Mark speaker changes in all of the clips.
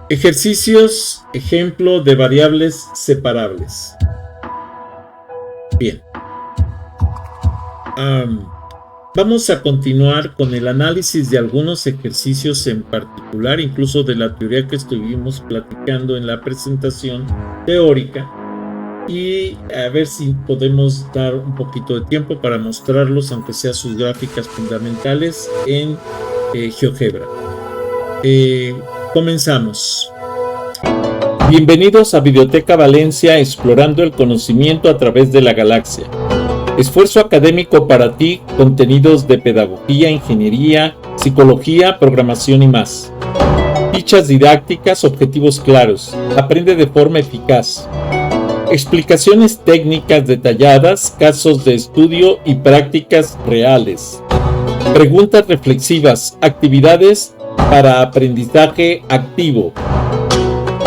Speaker 1: Ejercicios, ejemplo de variables separables. Bien. Vamos a continuar con el análisis de algunos ejercicios en particular, incluso de la teoría que estuvimos platicando en la presentación teórica, y a ver si podemos dar un poquito de tiempo para mostrarlos, aunque sea sus gráficas fundamentales en GeoGebra. Comenzamos. Bienvenidos a Videoteca Valencia, explorando el conocimiento a través de la galaxia. Esfuerzo académico para ti, contenidos de pedagogía, ingeniería, psicología, programación y más. Fichas didácticas, objetivos claros. Aprende de forma eficaz. Explicaciones técnicas detalladas, casos de estudio y prácticas reales. Preguntas reflexivas, actividades para aprendizaje activo.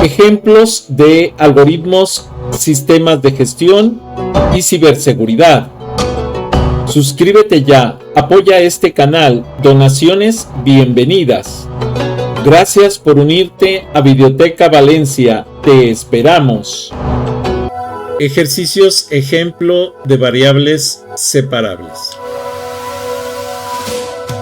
Speaker 1: Ejemplos de algoritmos, sistemas de gestión y ciberseguridad. Suscríbete ya, apoya este canal, donaciones bienvenidas. Gracias por unirte a Videoteca Valencia, te esperamos. Ejercicios ejemplo de variables separables.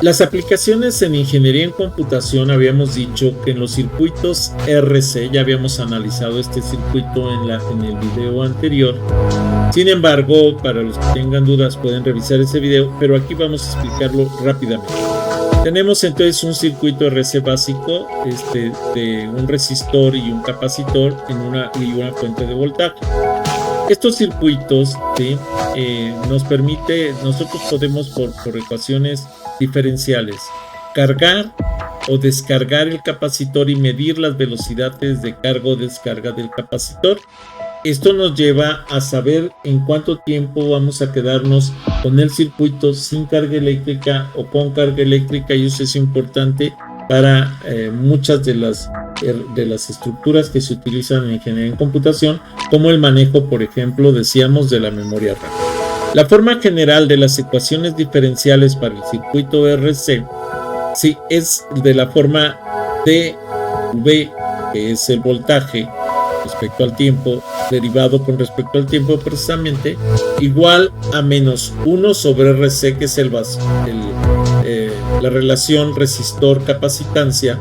Speaker 1: Las aplicaciones en ingeniería en computación, habíamos dicho que en los circuitos RC, ya habíamos analizado este circuito en el video anterior. Sin embargo, para los que tengan dudas pueden revisar ese video, pero aquí vamos a explicarlo rápidamente. Tenemos entonces un circuito RC básico de un resistor y un capacitor y una fuente de voltaje. Estos circuitos, ¿sí? Nosotros podemos por ecuaciones diferenciales cargar o descargar el capacitor y medir las velocidades de carga o descarga del capacitor. Esto nos lleva a saber en cuánto tiempo vamos a quedarnos con el circuito sin carga eléctrica o con carga eléctrica, y eso es importante para muchas de las estructuras que se utilizan en ingeniería en computación, como el manejo, por ejemplo, decíamos, de la memoria RAM. La forma general de las ecuaciones diferenciales para el circuito RC, sí, es de la forma dV, que es el voltaje respecto al tiempo, derivado con respecto al tiempo precisamente, igual a menos 1 sobre RC, que es la relación resistor-capacitancia,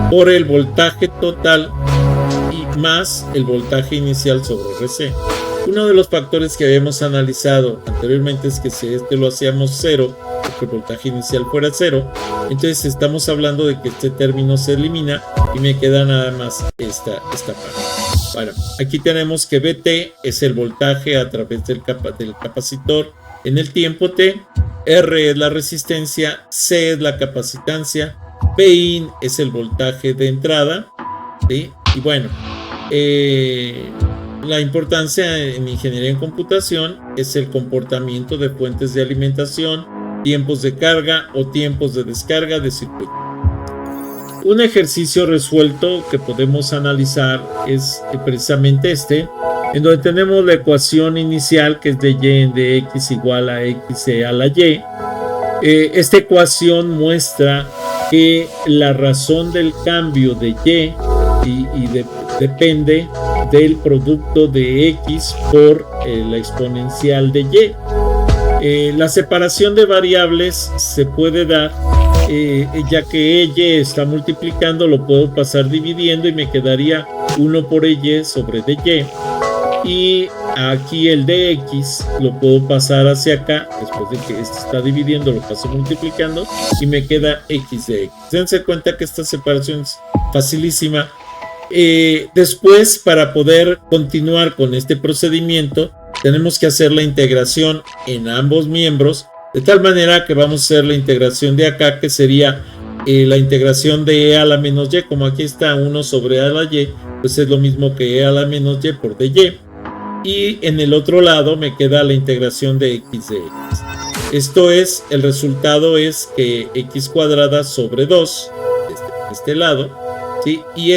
Speaker 1: por el voltaje total y más el voltaje inicial sobre RC. Uno de los factores que habíamos analizado anteriormente es que si lo hacíamos 0, que el voltaje inicial fuera 0, entonces estamos hablando de que este término se elimina y me queda nada más esta parte. Bueno, aquí tenemos que Vt es el voltaje a través del capacitor en el tiempo t, R es la resistencia, C es la capacitancia, Pin es el voltaje de entrada, ¿sí? Y bueno, la importancia en ingeniería en computación es el comportamiento de fuentes de alimentación, tiempos de carga o tiempos de descarga de circuito. Un ejercicio resuelto que podemos analizar es precisamente en donde tenemos la ecuación inicial, que es de y en dx igual a xe a la y. Esta ecuación muestra que la razón del cambio de y depende del producto de x por la exponencial de y. La separación de variables se puede dar ya que y está multiplicando, lo puedo pasar dividiendo y me quedaría 1 por y sobre dy, y aquí el dx lo puedo pasar hacia acá, después de que esto está dividiendo lo paso multiplicando y me queda x de x. Dense cuenta que esta separación es facilísima. Después, para poder continuar con este procedimiento, tenemos que hacer la integración en ambos miembros, de tal manera que vamos a hacer la integración de acá, que sería la integración de e a la menos y, como aquí está 1 sobre e a la y, pues es lo mismo que e a la menos y por dy, y en el otro lado me queda la integración de x de x. Esto es, el resultado es que x cuadrada sobre 2, de este lado, ¿sí? Y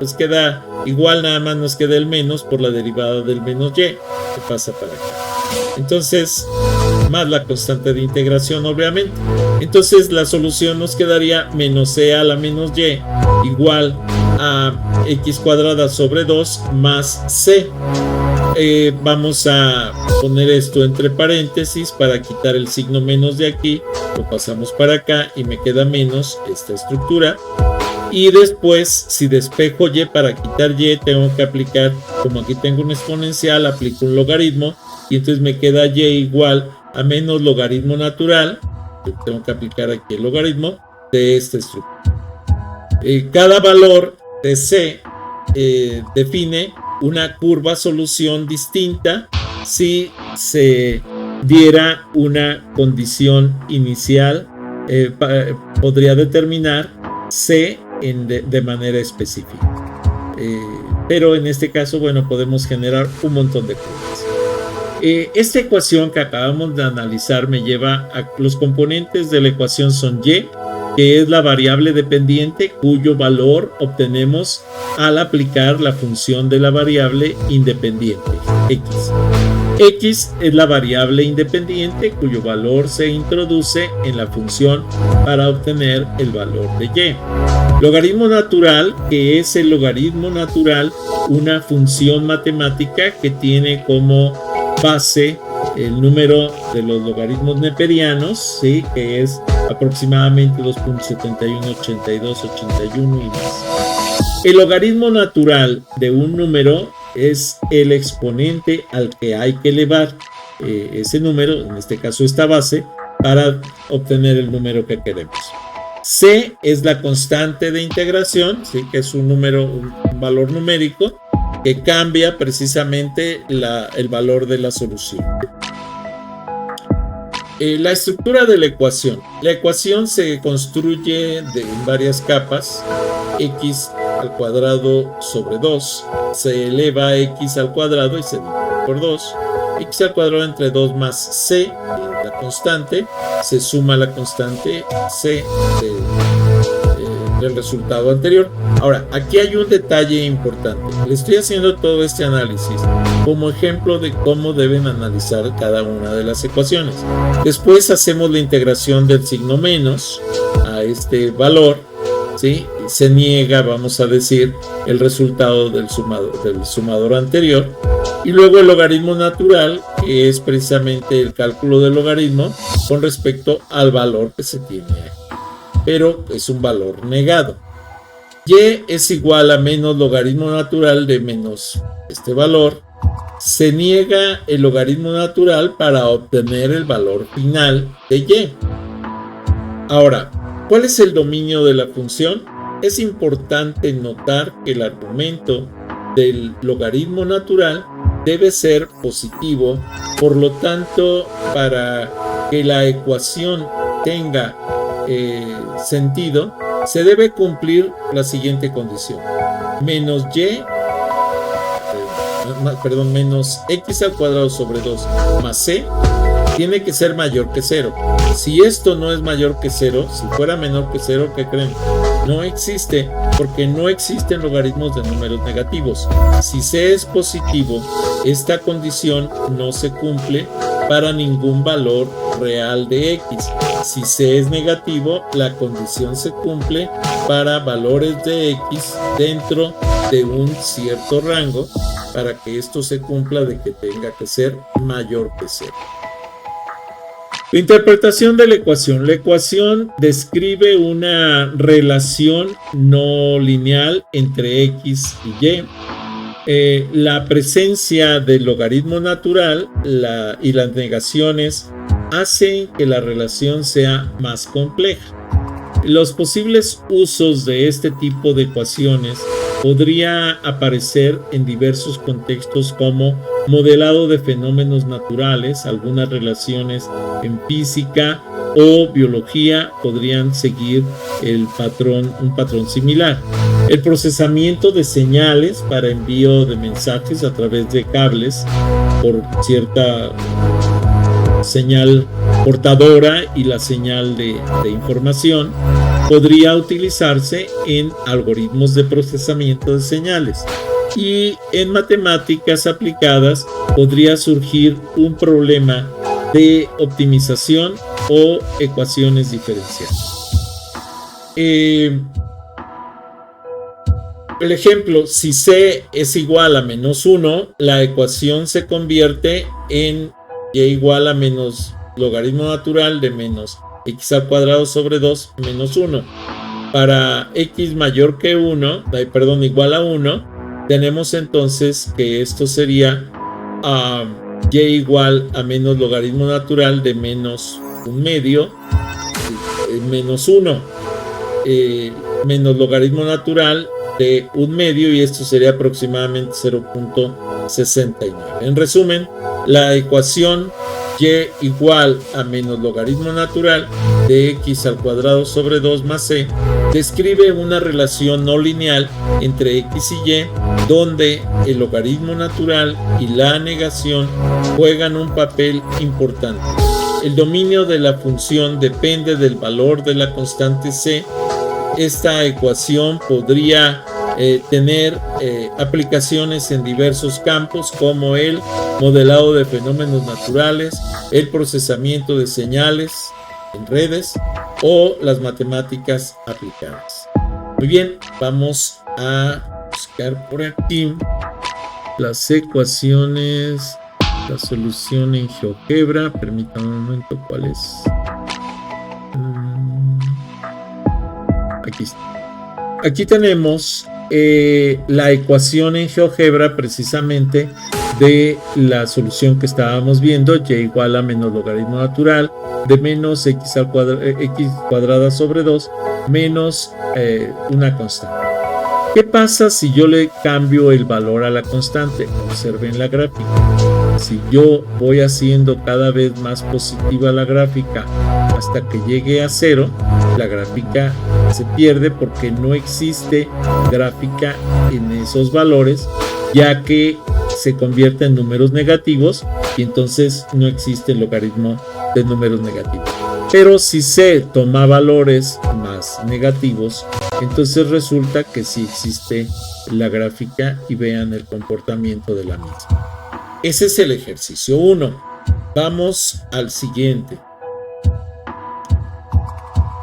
Speaker 1: pues queda igual, nada más nos queda el menos por la derivada del menos y, que pasa para acá. Entonces, más la constante de integración, obviamente. Entonces la solución nos quedaría menos e a la menos y igual a x cuadrada sobre 2 más c. Vamos a poner esto entre paréntesis para quitar el signo menos de aquí, lo pasamos para acá y me queda menos esta estructura. Y después, si despejo y para quitar y, tengo que aplicar, como aquí tengo un exponencial, aplico un logaritmo y entonces me queda y igual a menos logaritmo natural. Tengo que aplicar aquí el logaritmo de esta estructura. Cada valor de c define una curva solución distinta si se diera una condición inicial. Podría determinar c de manera específica. Pero en este caso, bueno, podemos generar un montón de curvas. Esta ecuación que acabamos de analizar me lleva a los componentes de la ecuación son y, que es la variable dependiente cuyo valor obtenemos al aplicar la función de la variable independiente, x. X es la variable independiente cuyo valor se introduce en la función para obtener el valor de y. Logaritmo natural, que es el logaritmo natural, una función matemática que tiene como base el número de los logaritmos neperianos, ¿sí? Que es aproximadamente 2.71, 82, 81 y más. El logaritmo natural de un número es el exponente al que hay que elevar ese número, en este caso esta base, para obtener el número que queremos. C es la constante de integración, ¿sí? Que es un número, un valor numérico que cambia precisamente el valor de la solución. La estructura de la ecuación. La ecuación se construye en varias capas. X al cuadrado sobre 2. Se eleva a x al cuadrado y se divide por 2. X al cuadrado entre 2 más c, la constante. Se suma la constante c del resultado anterior. Ahora, aquí hay un detalle importante. Le estoy haciendo todo este análisis como ejemplo de cómo deben analizar cada una de las ecuaciones. Después hacemos la integración del signo menos a este valor, ¿sí? Se niega, vamos a decir, el resultado del sumador anterior. Y luego el logaritmo natural, que es precisamente el cálculo del logaritmo con respecto al valor que se tiene aquí. Pero es un valor negado. Y es igual a menos logaritmo natural de menos este valor. Se niega el logaritmo natural para obtener el valor final de y. Ahora, ¿cuál es el dominio de la función? Es importante notar que el argumento del logaritmo natural debe ser positivo. Por lo tanto, para que la ecuación tenga sentido, se debe cumplir la siguiente condición: menos x al cuadrado sobre 2 más c tiene que ser mayor que 0. Si esto no es mayor que 0, si fuera menor que 0, ¿qué creen? No existe, porque no existen logaritmos de números negativos. Si c es positivo, esta condición no se cumple para ningún valor real de x. Si c es negativo, la condición se cumple para valores de x dentro de un cierto rango, para que esto se cumpla de que tenga que ser mayor que 0. La interpretación de la ecuación. La ecuación describe una relación no lineal entre x y y. La presencia del logaritmo natural y las negaciones hacen que la relación sea más compleja. Los posibles usos de este tipo de ecuaciones podría aparecer en diversos contextos como modelado de fenómenos naturales. Algunas relaciones en física o biología podrían seguir un patrón similar. El procesamiento de señales para envío de mensajes a través de cables por cierta señal portadora y la señal de información podría utilizarse en algoritmos de procesamiento de señales. Y en matemáticas aplicadas podría surgir un problema de optimización o ecuaciones diferenciales. El ejemplo, si C es igual a menos 1, la ecuación se convierte en y igual a menos logaritmo natural de menos x al cuadrado sobre 2 menos 1. Para x mayor que 1, igual a 1, tenemos entonces que esto sería y igual a menos logaritmo natural de menos 1/2 menos 1 menos logaritmo natural de 1/2, y esto sería aproximadamente 0.69. En resumen, la ecuación y igual a menos logaritmo natural de x al cuadrado sobre 2 más c describe una relación no lineal entre x y y, donde el logaritmo natural y la negación juegan un papel importante. El dominio de la función depende del valor de la constante c. Esta ecuación podría tener aplicaciones en diversos campos, como el modelado de fenómenos naturales, el procesamiento de señales en redes o las matemáticas aplicadas. Muy bien, vamos a buscar por aquí las ecuaciones, la solución en GeoGebra. Permítanme un momento, ¿cuál es? Aquí está. Aquí tenemos la ecuación en GeoGebra precisamente de la solución que estábamos viendo, y igual a menos logaritmo natural de menos x cuadrada sobre 2 menos una constante. ¿Qué pasa si yo le cambio el valor a la constante? Observen la gráfica. Si yo voy haciendo cada vez más positiva la gráfica hasta que llegue a 0, la gráfica se pierde porque no existe gráfica en esos valores, ya que se convierte en números negativos y entonces no existe el logaritmo de números negativos. Pero si se toma valores más negativos, entonces resulta que sí existe la gráfica, y vean el comportamiento de la misma. Ese es el ejercicio 1. Vamos al siguiente.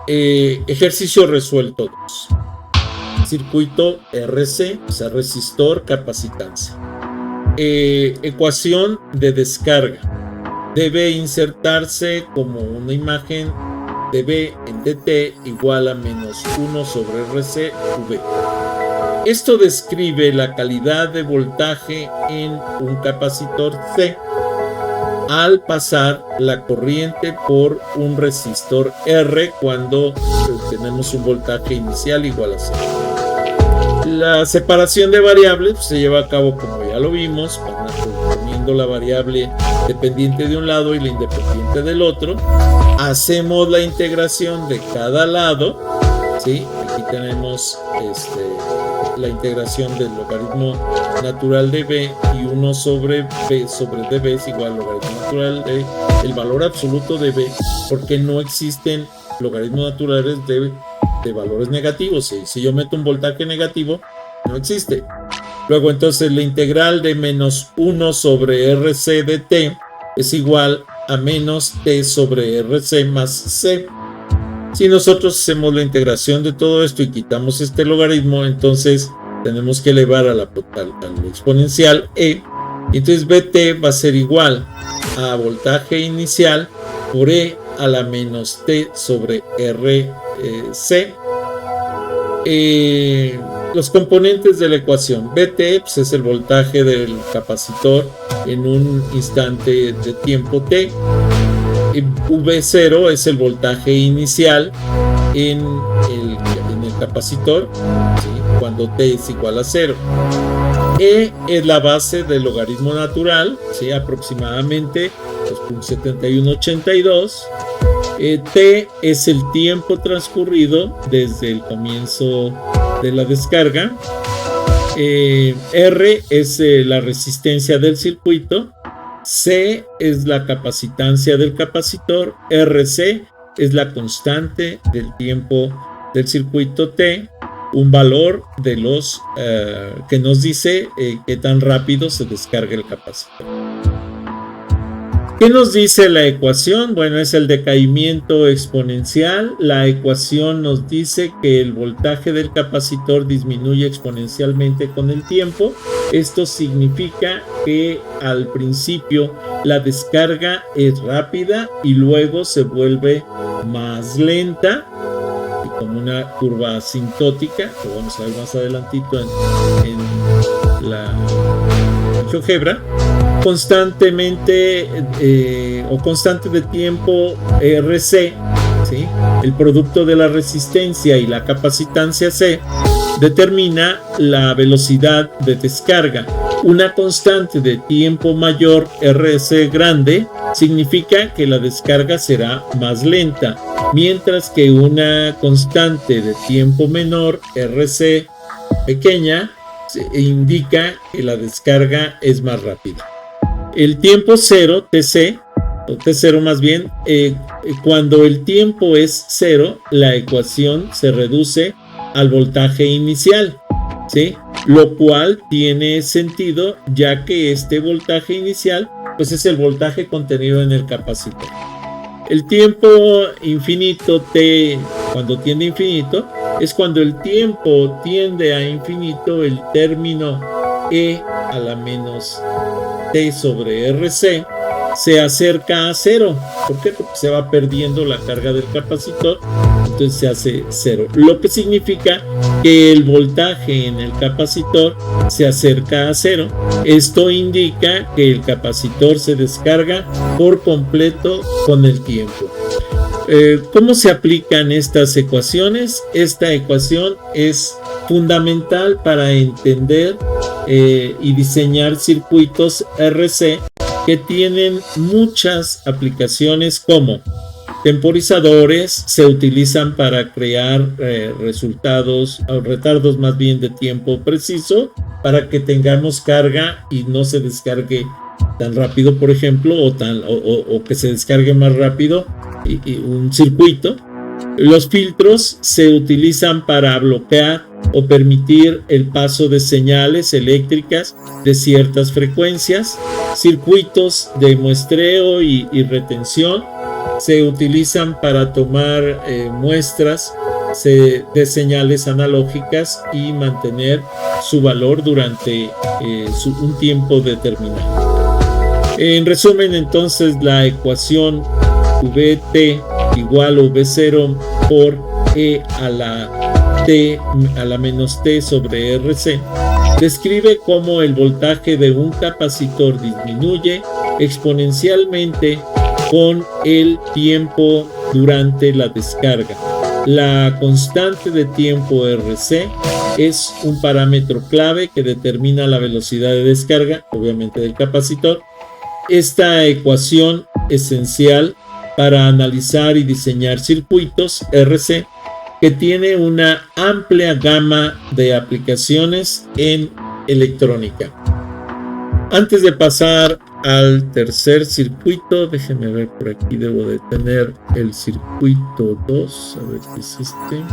Speaker 1: Ejercicio resuelto 2. Circuito RC, o sea, resistor, capacitancia. Ecuación de descarga. Debe insertarse como una imagen de B en dt igual a menos 1 sobre RC V. Esto describe la calidad de voltaje en un capacitor C al pasar la corriente por un resistor R cuando tenemos un voltaje inicial igual a 0. La separación de variables se lleva a cabo, como ya lo vimos, poniendo la variable dependiente de un lado y la independiente del otro. Hacemos la integración de cada lado, ¿sí? Aquí tenemos la integración del logaritmo natural de b, y 1 sobre b sobre db es igual al logaritmo natural de el valor absoluto de b, porque no existen logaritmos naturales de valores negativos. Si yo meto un voltaje negativo, no existe. Luego entonces la integral de menos 1 sobre RC de t es igual a menos t sobre RC más c. Si nosotros hacemos la integración de todo esto y quitamos este logaritmo, entonces tenemos que elevar a la exponencial e, y entonces bt va a ser igual a voltaje inicial por e a la menos t sobre rc. Los componentes de la ecuación: bt pues, es el voltaje del capacitor en un instante de tiempo t. V0 es el voltaje inicial en el capacitor, ¿sí? Cuando t es igual a 0. E es la base del logaritmo natural, ¿sí? Aproximadamente 2.7182. T es el tiempo transcurrido desde el comienzo de la descarga. R es la resistencia del circuito. C es la capacitancia del capacitor. RC es la constante del tiempo del circuito T, un valor de los que nos dice qué tan rápido se descarga el capacitor. ¿Qué nos dice la ecuación? Bueno, es el decaimiento exponencial. La ecuación nos dice que el voltaje del capacitor disminuye exponencialmente con el tiempo. Esto significa que al principio la descarga es rápida y luego se vuelve más lenta, y como una curva asintótica, que vamos a ver más adelantito en la GeoGebra. Constantemente o constante de tiempo RC, ¿sí? El producto de la resistencia y la capacitancia C determina la velocidad de descarga. Una constante de tiempo mayor RC grande significa que la descarga será más lenta, mientras que una constante de tiempo menor RC pequeña indica que la descarga es más rápida. El tiempo cero, TC, o T0 más bien, cuando el tiempo es cero, la ecuación se reduce al voltaje inicial, ¿sí? Lo cual tiene sentido, ya que este voltaje inicial pues es el voltaje contenido en el capacitor. El tiempo infinito, T, cuando tiende a infinito, es cuando el tiempo tiende a infinito, el término E a la menos T sobre RC se acerca a cero. ¿Por qué? Porque se va perdiendo la carga del capacitor, entonces se hace cero. Lo que significa que el voltaje en el capacitor se acerca a cero. Esto indica que el capacitor se descarga por completo con el tiempo. ¿Cómo se aplican estas ecuaciones? Esta ecuación es fundamental para entender y diseñar circuitos RC que tienen muchas aplicaciones, como temporizadores. Se utilizan para crear resultados o retardos más bien de tiempo preciso, para que tengamos carga y no se descargue tan rápido, por ejemplo, o que se descargue más rápido y un circuito. Los filtros se utilizan para bloquear o permitir el paso de señales eléctricas de ciertas frecuencias. Circuitos de muestreo y retención se utilizan para tomar muestras de señales analógicas y mantener su valor durante un tiempo determinado. En resumen, entonces, la ecuación VT igual a V0 por E a la T a la menos T sobre RC describe cómo el voltaje de un capacitor disminuye exponencialmente con el tiempo durante la descarga. La constante de tiempo RC es un parámetro clave que determina la velocidad de descarga, obviamente, del capacitor. Esta ecuación esencial para analizar y diseñar circuitos RC, que tiene una amplia gama de aplicaciones en electrónica. Antes de pasar al tercer circuito, déjenme ver por aquí, debo de tener el circuito 2, a ver qué es este.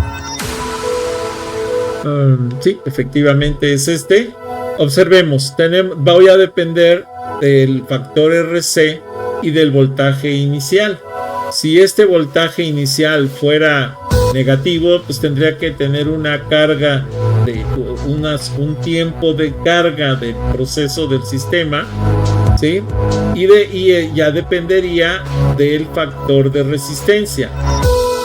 Speaker 1: Sí, efectivamente es este. Observemos, voy a depender del factor RC y del voltaje inicial. Si este voltaje inicial fuera negativo, pues tendría que tener una carga de un tiempo de carga del proceso del sistema, ¿sí? Y ya dependería del factor de resistencia,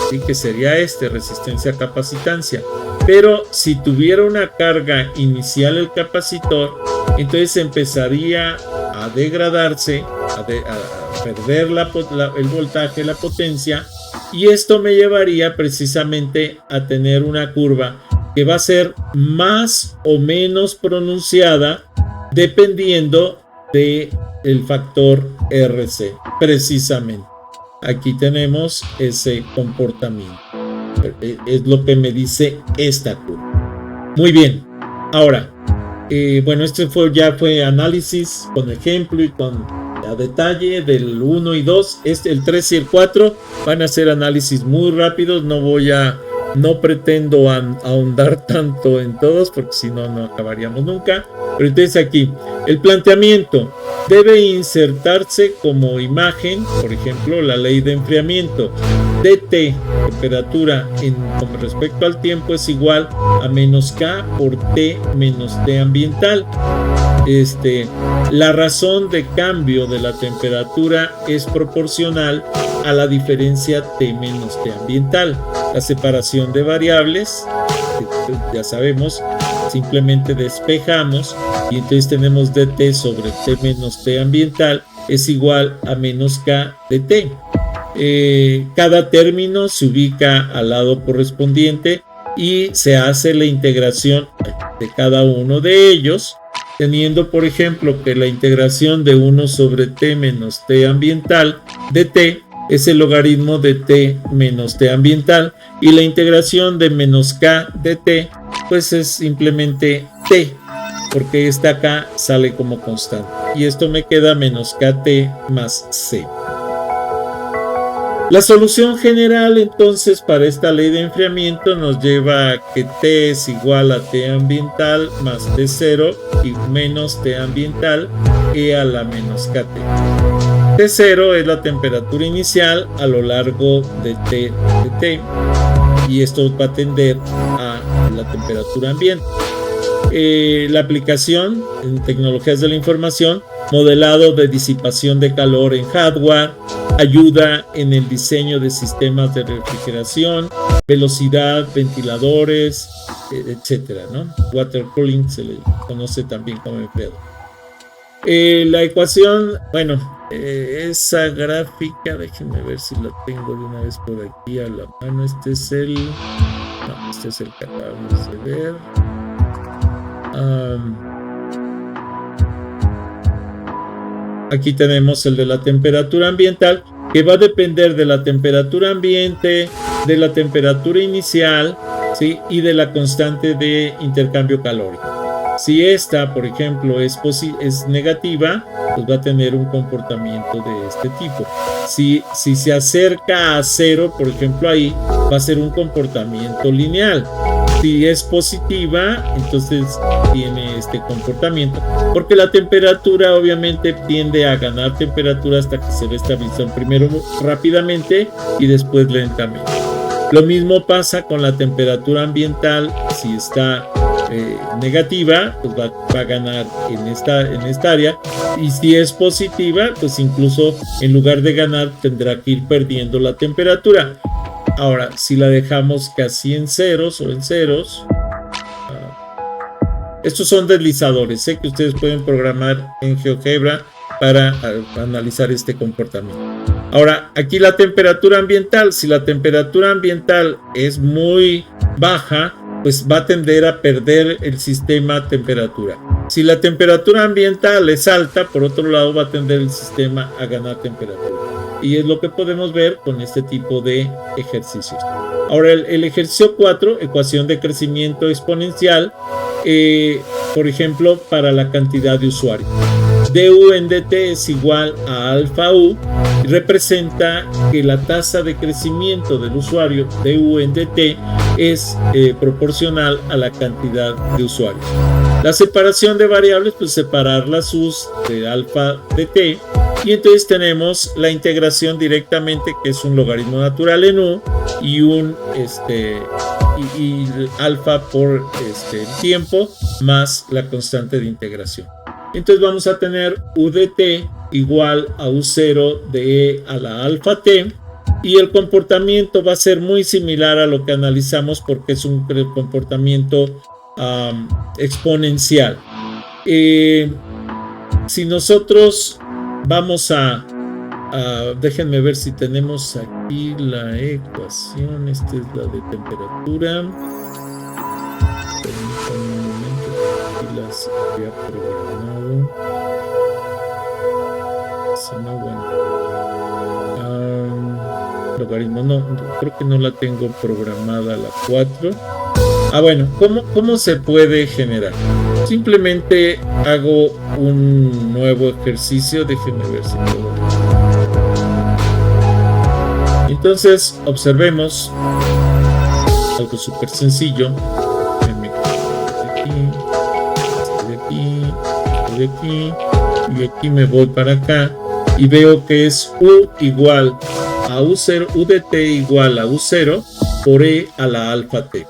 Speaker 1: ¿sí? Que sería resistencia capacitancia. Pero si tuviera una carga inicial el capacitor, entonces empezaría a degradarse, a perder el voltaje, la potencia, y esto me llevaría precisamente a tener una curva que va a ser más o menos pronunciada dependiendo del factor RC. Precisamente aquí tenemos ese comportamiento, es lo que me dice esta curva. Muy bien, ahora bueno, ya fue análisis con ejemplo y con a detalle del 1 y 2. El 3 y el 4 van a ser análisis muy rápidos. No voy a No pretendo ahondar tanto en todos porque si no, no acabaríamos nunca. Pero entonces aquí, el planteamiento debe insertarse como imagen, por ejemplo, la ley de enfriamiento. dt, temperatura con respecto al tiempo, es igual a menos K por T menos T ambiental. La razón de cambio de la temperatura es proporcional a la diferencia T menos T ambiental. La separación de variables, ya sabemos, simplemente despejamos y entonces tenemos dt sobre T menos T ambiental es igual a menos K de T. Cada término se ubica al lado correspondiente y se hace la integración de cada uno de ellos, teniendo por ejemplo que la integración de 1 sobre T menos T ambiental de T es el logaritmo de T menos T ambiental y la integración de menos K de T pues es simplemente T, porque esta K sale como constante y esto me queda menos KT más C. La solución general entonces para esta ley de enfriamiento nos lleva a que T es igual a T ambiental más T0 y menos T ambiental e a la menos KT. T0 es la temperatura inicial a lo largo de T de T y esto va a tender a la temperatura ambiente. La aplicación en tecnologías de la información, modelado de disipación de calor en hardware, ayuda en el diseño de sistemas de refrigeración, velocidad, ventiladores, etcétera, ¿no? Water cooling se le conoce también como empleado. La ecuación, bueno, esa gráfica, déjenme ver si la tengo de una vez por aquí a la mano. Este es el que acabamos de ver. Aquí tenemos el de la temperatura ambiental, que va a depender de la temperatura ambiente, de la temperatura inicial, ¿sí? Y de la constante de intercambio calórico. Si esta, por ejemplo, es negativa, pues va a tener un comportamiento de este tipo. Si se acerca a 0, por ejemplo, ahí va a ser un comportamiento lineal. Si es positiva, entonces tiene este comportamiento, porque la temperatura obviamente tiende a ganar temperatura hasta que se ve estabilizado, primero rápidamente y después lentamente. Lo mismo pasa con la temperatura ambiental. Si está negativa, pues va a ganar en esta área, y si es positiva, pues incluso en lugar de ganar tendrá que ir perdiendo la temperatura. Ahora, si la dejamos casi en ceros o en ceros, estos son deslizadores, sé que ustedes pueden programar en GeoGebra para analizar este comportamiento. Ahora, aquí la temperatura ambiental, si la temperatura ambiental es muy baja, pues va a tender a perder el sistema temperatura. Si la temperatura ambiental es alta, por otro lado va a tender el sistema a ganar temperatura. Y es lo que podemos ver con este tipo de ejercicios. Ahora el ejercicio 4, ecuación de crecimiento exponencial, por ejemplo, para la cantidad de usuarios. du en dt es igual a alfa u y representa que la tasa de crecimiento del usuario du en dt es proporcional a la cantidad de usuarios. La separación de variables, pues separar las u's de alfa de t, y entonces tenemos la integración directamente, que es un logaritmo natural en u y y alfa por el tiempo más la constante de integración. Entonces vamos a tener u de t igual a u0 de e a la alfa t, y el comportamiento va a ser muy similar a lo que analizamos porque es un comportamiento exponencial. Si nosotros vamos déjenme ver si tenemos aquí la ecuación. Esta es la de temperatura. Permítanme un momento, aquí las había programado. Si no, bueno. Logaritmo, no, creo que no la tengo programada la 4. Bueno, ¿cómo se puede generar? Simplemente hago un nuevo ejercicio. Déjenme ver si puedo. Entonces, observemos algo súper sencillo. De aquí, y aquí me voy para acá y veo que es U igual a U0, U de t igual a U0 por E a la alfa t.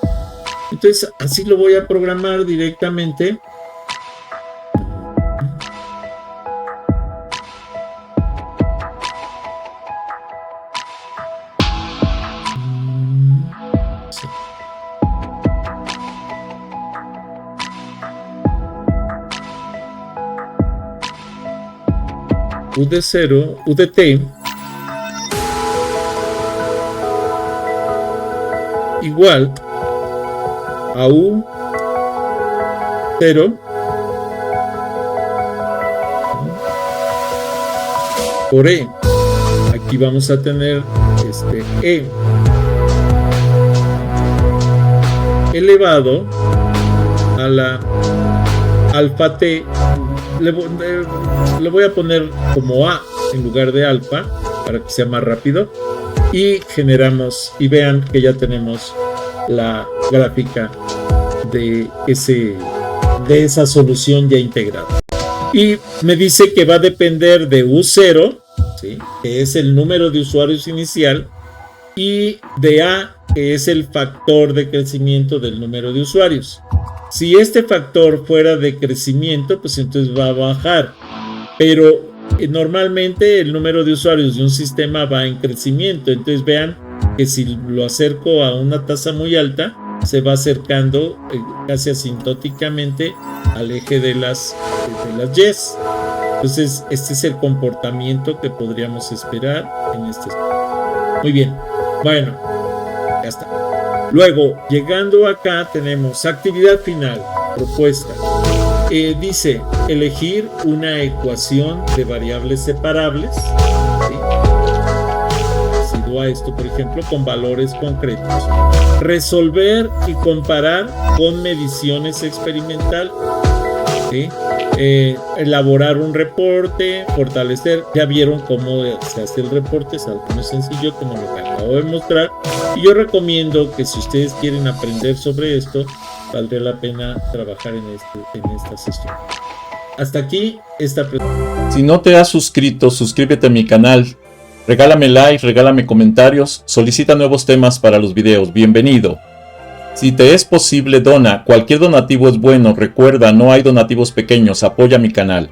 Speaker 1: Entonces así lo voy a programar directamente. U de 0, U de t igual a U0 por E. Aquí vamos a tener E elevado a la alfa t. Le voy a poner como A en lugar de alfa para que sea más rápido, y generamos, y vean que ya tenemos la gráfica de esa solución ya integrada. Y me dice que va a depender de U0, ¿sí?, que es el número de usuarios inicial, y de A, que es el factor de crecimiento del número de usuarios. Si este factor fuera de crecimiento, pues entonces va a bajar, pero normalmente el número de usuarios de un sistema va en crecimiento. Entonces vean que si lo acerco a una tasa muy alta, se va acercando casi asintóticamente al eje de las Y's. Entonces este es el comportamiento que podríamos esperar en este. Muy bien, bueno, ya está. Luego, llegando acá, tenemos actividad final, propuesta. Dice, elegir una ecuación de variables separables, ¿sí?, a esto, por ejemplo, con valores concretos. Resolver y comparar con mediciones experimentales, ¿sí? Elaborar un reporte, fortalecer. Ya vieron cómo se hace el reporte, es algo muy sencillo como lo que acabo de mostrar, y yo recomiendo que si ustedes quieren aprender sobre esto, valdría la pena trabajar en esta sesión. Hasta aquí esta presentación.
Speaker 2: Si no te has suscrito, suscríbete a mi canal, regálame like, regálame comentarios, solicita nuevos temas para los videos, bienvenido. Si te es posible, dona, cualquier donativo es bueno, recuerda, no hay donativos pequeños, apoya mi canal.